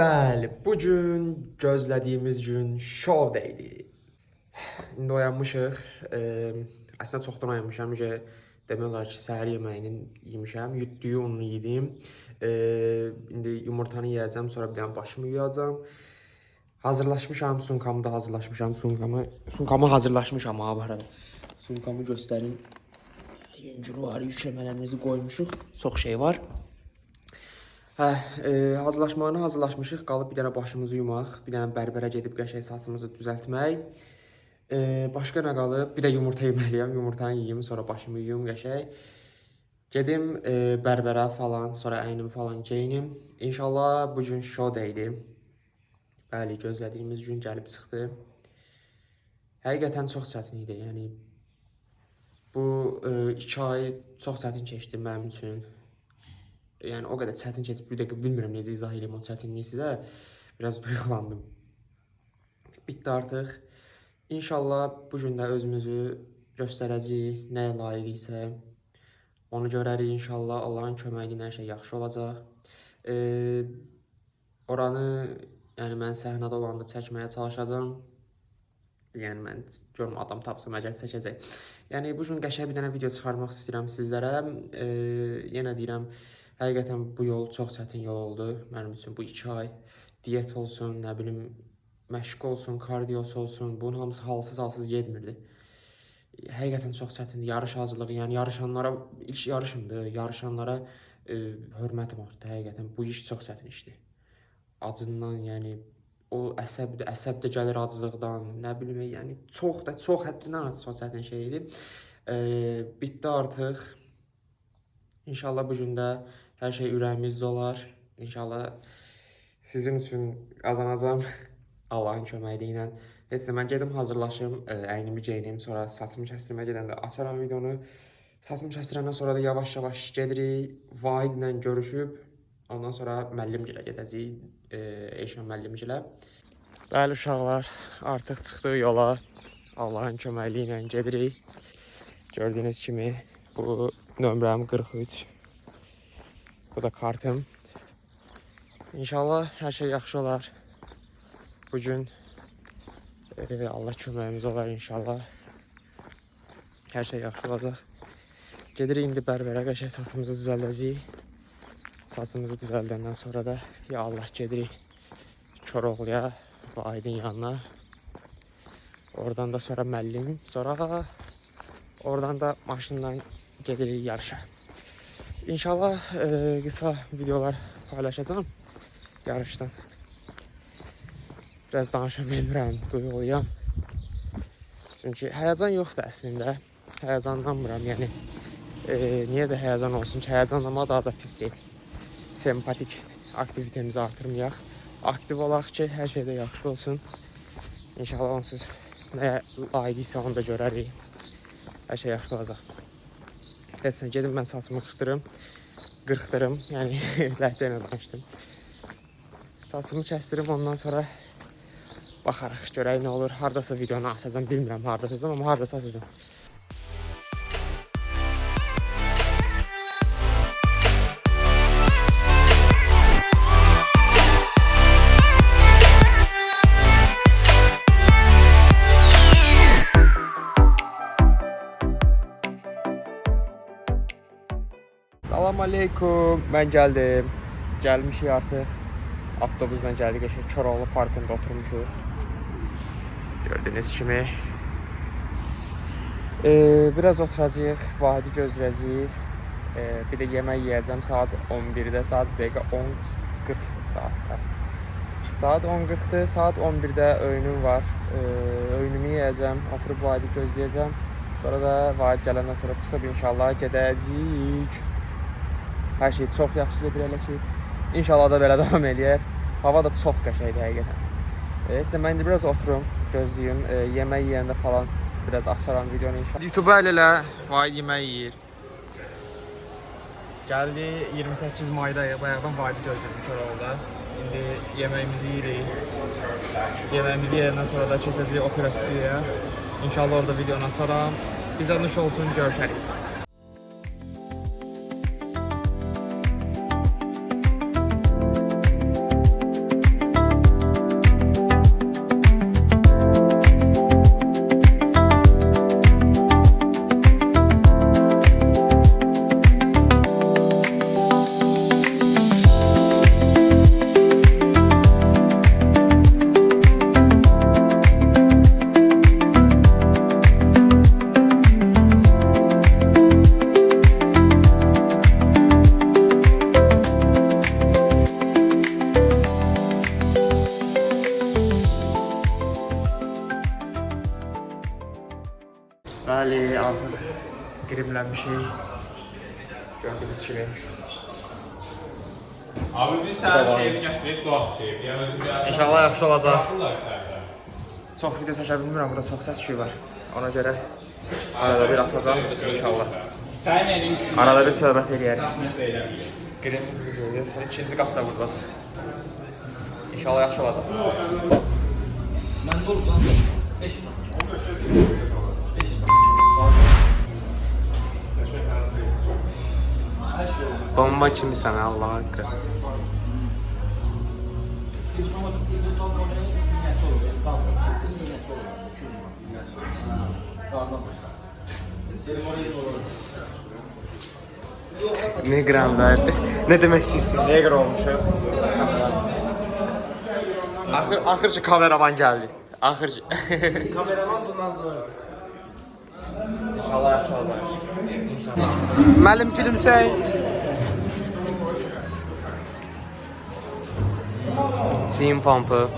Bəli, bu gün gözlədiyimiz gün şov deyildi. İndi oyanmışıq. Əslində çoxdan oyanmışam. Demək olar ki, səhər yeməyini yemişəm. Düyü ununu yedim. İndi yumurtanı yeyəcəm, sonra bir dənə başımı yuyacam. Hazırlaşmışam, sumkamı da hazırlaşmışam. Sumkamı hazırlaşmışam ha bu arada. Sumkamı göstərim. Yüngülü var, yükləmələrimizi qoymuşuq. Çox şey var. Hazırlaşmağını hazırlaşmışıq. Qalıb bir dənə başımızı yumaq, bir dənə bərbərə gedib qəşəng saçımızı düzəltmək. Başqa nə qalıb? Bir də yumurta yeməliyəm. Yumurtanı yeyim, sonra başımı yuyum qəşəng. Gedim bərbərə falan, sonra əynimi falan geyinim. İnşallah bu gün şou deydi. Bəli, gözlədiyimiz gün gəlib çıxdı. Həqiqətən çox çətin idi. Yəni bu 2 ay çox çətin keçdi mənim üçün. Yəni o qədər çətin keçib, bir dəqiqə bilmirəm necə izah edeyim o çətinliyi sizə. Biraz duyğulandım. Bitdi artıq. İnşallah bu gün də özümüzü göstərəcəyik, nəyə layiq isə onu görərik inşallah. Allahın köməyi ilə hər şey yaxşı olacaq. Oranı, yəni mən səhnədə olanda çəkməyə çalışacağam. Yəni mən görüm adam tapsam əgər çəkəcək. Yəni bu gün qəşəng bir dənə video çıxarmaq istəyirəm sizlərə. Yenə deyirəm, həqiqətən bu yol çox çətin yol oldu mənim üçün bu 2 ay. Diyet olsun, nə bilim, məşq olsun, kardiosu olsun, bunun hamısı halsız getmirdi. Həqiqətən çox çətindir. Yarış hazırlığı, yəni yarışanlara, ilk yarışımdır, yarışanlara hörmətim artdı həqiqətən. Bu iş çox çətin işdir. Acından, yəni o əsəb də gəlir acılıqdan, nə bilim, yəni çox həddindən artıq çox çətin şey idi. Bitdi artıq. İnşallah bu gün də hər şey ürəyimizdə olar. İnşallah sizin üçün qazanacağam Allahın köməyi ilə. Heç mən gedim hazırlaşım, əynimi geyinim, sonra saçımı kəstirməyə gedəndə açaram videonu. Saçımı kəstirəndən sonra da yavaş-yavaş gedirik, Vahidlə görüşüb, ondan sonra müəllimgilə gedəcəyik, Eşan müəllimgilə. Bəli uşaqlar, artıq çıxdıq yola. Allahın köməyi ilə gedirik. Gördüyünüz kimi bu nömrəm 43. Bu da kartım. İnşallah hər şey yaxşı olar. Bugün Allah köməyimiz olar inşallah. Hər şey yaxşı olacaq. Gedirik indi bərbərə, qəşəng saçımızı düzəldəcəyik. Saçımızı düzəldəndən sonra da ya Allah gedirik Koroğluya, Vahidin yanına. Oradan da sonra müəllim, sonra oradan da maşınla gedirik yarışa. İnşallah qısa videolar paylaşacağım yarışdan. Biraz danışa bilmirəm, duyğuluyam. Çünki həyəcan yoxdur əslində. Həyəcanlanmıram, yəni. Niyə də həyəcan olsun ki, həyəcanlanmaq daha da pis deyil. Sempatik aktivitemizi artırmayaq. Aktiv olaq ki, hər şeydə yaxşı olsun. İnşallah onsuz nəyə layiq isə onu da görərik. Hər şey yaxşı olacaq. Həsən, gedim mən saçımı qırxdırım, yəni ləhcə ilə danışdım. Saçımı kəsdirim, ondan sonra baxarıq, görək nə olur. Hardasa videonu açacam, bilmirəm hardasacam, amma hardasa açacam. Salam aleykum, mən gəldim. Gəlmişik artıq. Avtobusdan gəldik, Koroğlu parkında oturmuşuq. Gördüyünüz kimi. Biraz oturacağıq, Vahidi gözləyəcəyik. Bir də yemək yiyəcəm saat 11-də, saat 10:40-dır saatda. Saat 10:40-dır, saat 11-də oyunum var. Oyunumu yiyəcəm, oturub Vahidi gözləyəcəm. Sonra da Vahid gələndən sonra çıxıb inşallah gedəcəyik. Hər şey çox yaxşı gedir elə ki. İnşallah da belə davam eləyər. Hava da çox qəşəngdir həqiqətən. Heç mən indi biraz oturum, gözləyim. Yemək yeyəndə falan biraz açaram videonu inşallah. YouTube elə Vahid yemək yeyir. Gəldi 28 mayda bayaqdan Vahidi gözlədik Koroğluda. İndi yeməyimizi yeyirik. Yeməyimizi yeyəndən sonra da keçəcəyik opera stüdyoya. İnşallah orada videonu açaram. Bizə nuş olsun, görüşərik. artıq qrimlənmişik. Gördüyünüz kimi. Abi biz sənin şeyini gətirib duaz şeyini. İnşallah yaxşı olacaq. Çox video çəkə bilmirəm, burada çox səs küyü var. Ona görə arada bir açacaq inşallah. Arada bir söhbət eləyərik. Qrimimiz gücüdür. İkinci qatda buradasıq. İnşallah yaxşı olacaq. Mən buradan 5 Bomba kimisən Allah haqqı. Negram verdi. Ne demək istəyirsiniz? Negr olmuşuq. Axırcı kameraman gəldi. Axırcı. Kameraman bundan sonra. İnşallah yaxşı olacaq. Müəllim gülümsəyin. Çiyin pampı.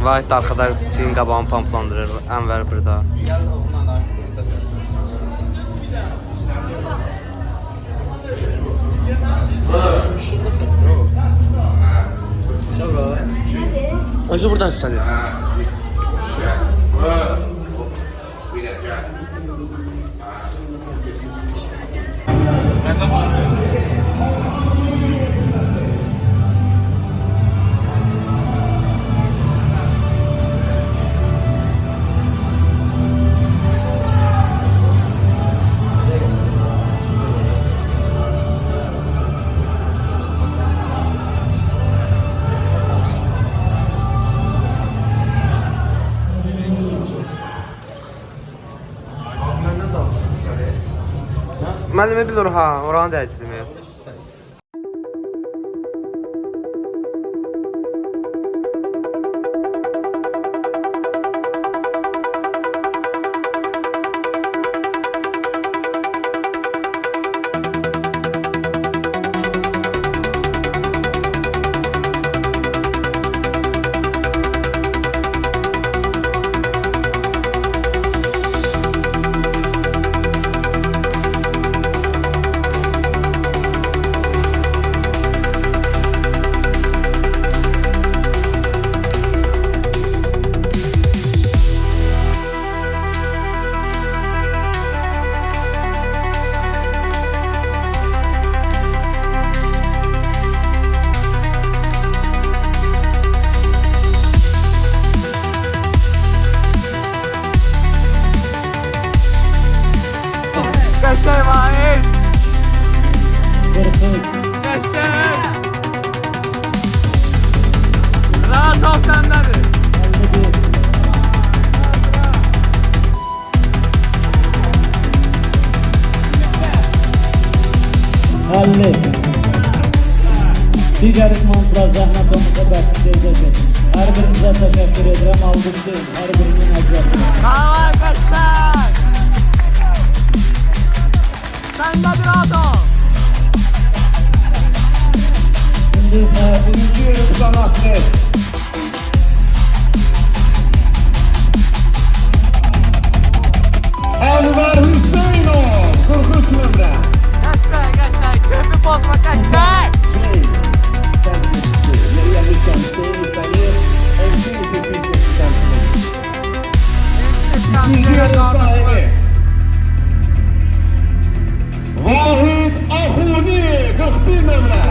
Vahid arxada çiyin qabağını pamplandırır. Ənvər burada. Özü buradan istədir. Müəllimi bilir ha, oranı dəyişdirməyəm. Qəşəng Vahid! Qəşəng! Rahat ol səndədir. Halil. Digər idmançılar zəhmətimizə bəxş edəcək. Hər birinizə təşəkkür edirəm, alqışlayın. Hər birinin əziyyətini. Davay qəşəng! Səndədir adam! Şimdi isə birinci yeri tutan atlet. Ənvər Hüseynov, 43 nömrə. Qəşəng, qəşəng, keyfi bozma, qəşəng! Vahid Ahuni 41 nömrə.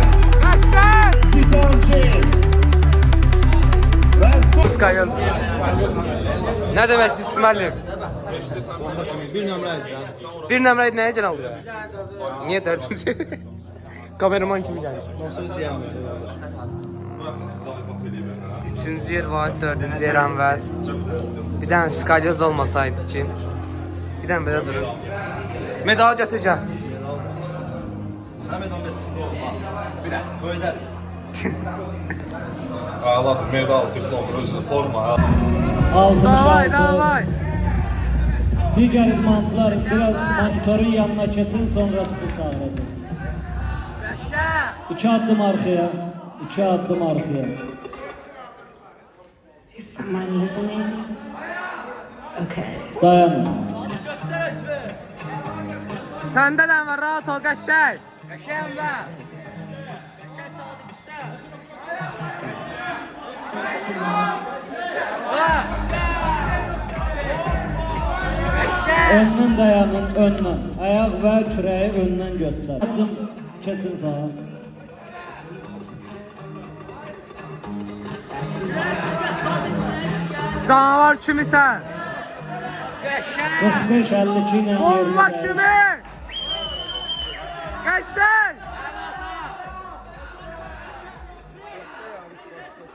Qəşəng! Titançin. Qısqayız. Nə demək istəyirsiniz müəllim? Bir nömrəydi. Bir nömrəydi nəyə can alıyor? Niyə dördüncü? Kameraman kimi gəlmiş. Söz deyəmir. Üçüncü yer Vahid, dördüncü yer Ənvər. Bir dənə skalyoz olmasaydı ki. Bir dənə belə durur. Medalı götür gəl. Səməd Ahmet çıxdı olma. Biraz, böylər. Allah medal, diplom, özü forma. 66. Digər idmançılar biraz monitörün yanına keçin, sonra sizi çağıracaq. 2 addım arkaya. 2 addım arkaya. Is someone listening? Okay. Dayanın. Səndə də var, rahat ol, qəşəng. Qəşəng var. Öndən dayanın, öndən. Ayaq və kürəyi öndən göstər. Addım keçin sağa. Canavar kimisən? Qəşəng. 45-52 ilə Bomba yerində. kimi! Qəşəng!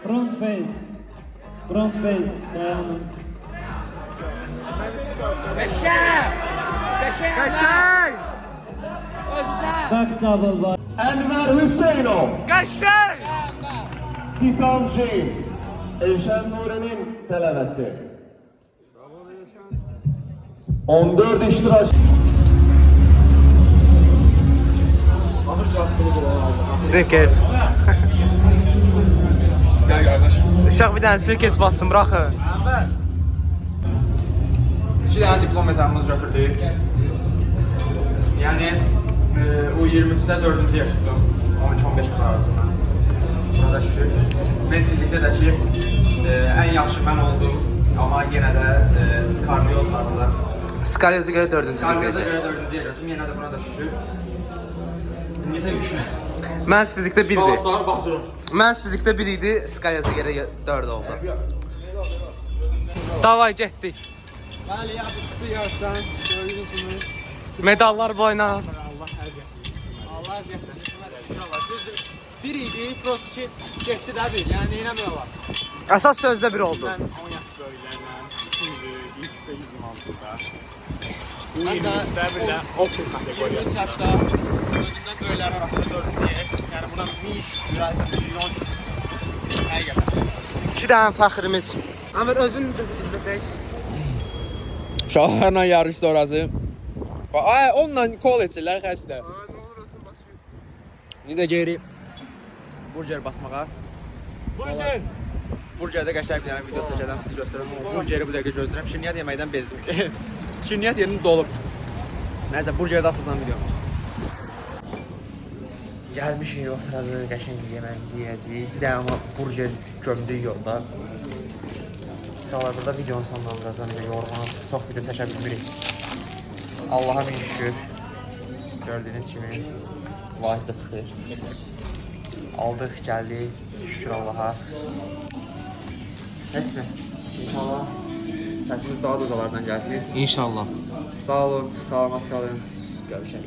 Front face. Front face. Dayanın. Qəşəng. Qəşəng. Qəşəng! Özsən. Back double bar. Enver Hüseyinov, Qəşəng! Titancı, Elşen Nuri'nin talebesi. 14 iştirak. Sirkes. Gel kardeşim. Uşaq bir dənə sirkes bassın, bıraxın. 2 dənə diplom etapımız götürdük. Yəni U23-də 4-cü yer tutdum. 12-15 qıl arasında. Buna da şükür. Med fizikdə də ki, ən yaxşı mən oldum. Amma yenə də skarnioz var burada. Skalyoza görə 4-cü Skarnioza görə 4-cü yer tutdum. Yenə də buna da şükür. İndisə şükür. Məns fizikdə 1 idi. Cavabları baxıram. Məns fizikdə 1 idi, Skalyoza görə 4 oldu. Davay, getdik. Bəli, ya bu çıxdı yarışdan. Gördünüz mü? Medallar boyuna. Allah əziyyət versin. İnşallah. Bir idi, prosto ki, getdi də bir. Yəni neynəmək olar? Əsas sözdə 1 oldu. Mən 10 yaş böyüklərlə, ikinci, ilk 8-16-da. Mən də o kategoriya. 23 yaşda özümdən böyüklər arasında 4-cü yer. Yəni buna min şükür, milyon şükür. Həqiqətən. 2 dənə fəxrimiz. Amir özün izlesek. Uşaqlarla yarış sonrası. Ay, onunla kol etsinlər xəstə. İndi də geri burger basmağa. Burger. Burgerdə qəşəng bir dənə video çəkəcəm, sizi göstərəm. Burgeri bu dəqiqə gözləyirəm. Şirniyyat yeməkdən bezdim. Şirniyyat yerini dolub. Nəysə, burgerdə asılsan video. Gəlmişik, oturacaq, qəşəng yeməyimizi yeyəcəyik. Bir dənə amma burger gömdük yolda. İnşallah burada videonun sonlandıracağım. Yorğunum, çox video çəkə bilmirik. Allaha min şükür. Gördüyünüz kimi Vahid də tıxır. Aldıq, gəldik. Şükür Allaha. Nəsə, inşallah səsimiz daha da uzalardan gəlsin. İnşallah. Sağ olun, salamat qalın. Görüşək.